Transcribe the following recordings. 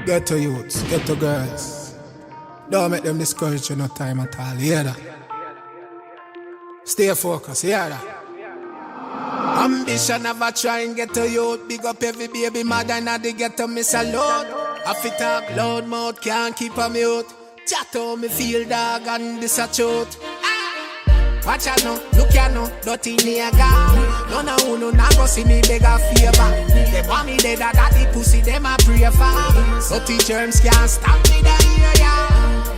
Get to youths, get to girls. Don't make them discourage you no time at all, hear that? Stay focused, hear that? Ambition never try and get to youth. Big up every baby mother now they get to miss a load. If it talk loud mouth can't keep a mute. Chat how me feel dog and this a truth. Watch out now, look ya now, dirty nigga. None of who no go see me beg a favor. They want me dead that the pussy them a pray for. So germs can't stop me da hear ya.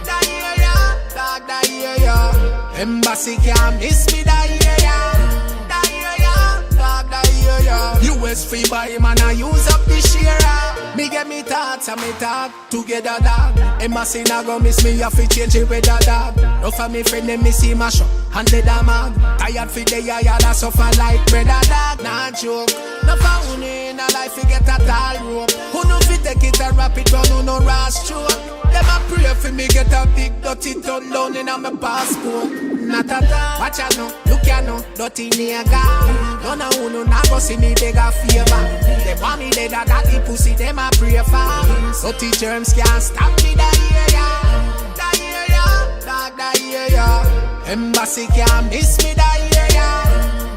Da hear ya, dog da hear ya. Embassy can't miss me da hear ya. Da hear ya, dog da hear ya. US free buy man I use up this year. Me get me thoughts and me talk together dog. Embassy na go miss me have to change it with a dog. No for me friend them me see mash up. And the damag, tired for the yaya that suffer like brother dog. Nah joke, no for who in a life you get a tall rope. Who no fit take it and wrap it round who no rash stroke. Them a pray for me get a big dirty turn down in a my passport. Not at all. Watch out now, look ya now, dirty nigga. None of who no go see me beg a favor. They want me dead that the pussy them a pray for. So germs can't stop me da hear ya. Da hear ya, dog da hear ya. Embassy can't miss me da hear ya.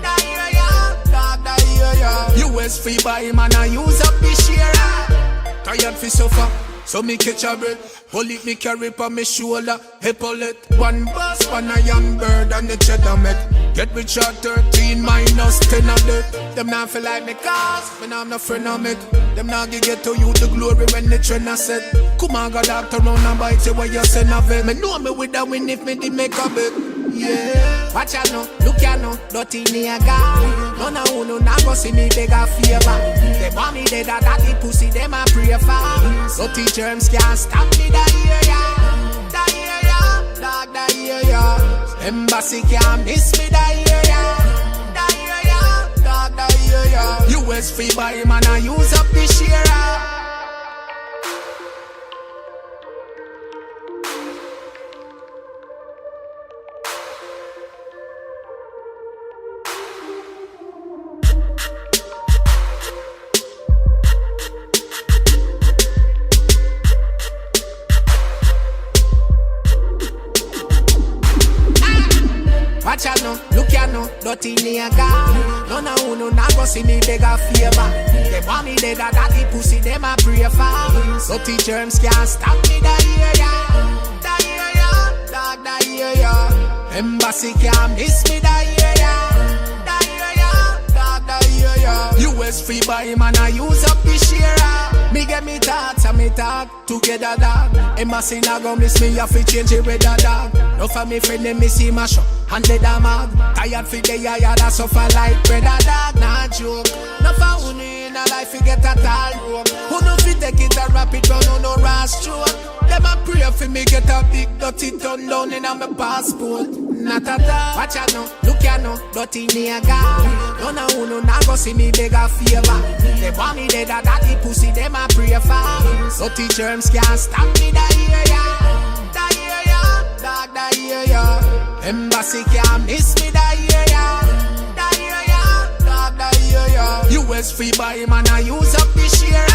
Da hear ya, dog da hear ya. US free buy man I use up this year. Tired fi suffer, so me catch a breath. Hold it me carry pa me shoulder. Hey bullet, one bus, one a young bird and the cheddar met. Get rich at 13 minus 10 of it. Them not feel like me cause, when I'm no friend of it. Them not get to you the glory when the trend I said. Come on, go doctor round and bite you where you send of it. Me know me with a win if me did make a bet. Yeah. Watch out now, look ya now, dirty nigga. None of who no go see me beg a favor. They want me dead that the pussy them a pray for. So germs can't stop me da hear ya. Da hear ya, dog da hear ya. Embassy can't miss me da hear ya. Da hear ya, dog da hear ya. US free buy man I use up this year. Watch out now, look ya now, dirty nigga. None of who no go see me beg a favor. They want me dead that the pussy them a pray for. So germs can't stop me da hear ya. Da hear ya, dog da hear ya. Embassy can't miss me da hear ya. Da hear ya, dog da hear ya. US free buy man I use up this year. Me get me thoughts and me talk together dog. Embassy na go miss me have to change it with a dog. No for me friend them me see mash up. And the damag, tired for the yaya that suffer like brother dog. Nah joke, no for who in a life you get a tall rope. Who no fit take it and wrap it round who no rash stroke. Them a pray for me get a big dirty turn down in a my passport. Not at all. Watch out now, look ya now, dirty nigga. None of who no go see me beg a favor. They want me dead that the pussy them a pray for. So germs can't stop me da hear ya. Da hear ya, dog da hear ya. Embassy can't miss me da hear ya. Da hear ya, dog da hear ya. US free buy man I use up this year.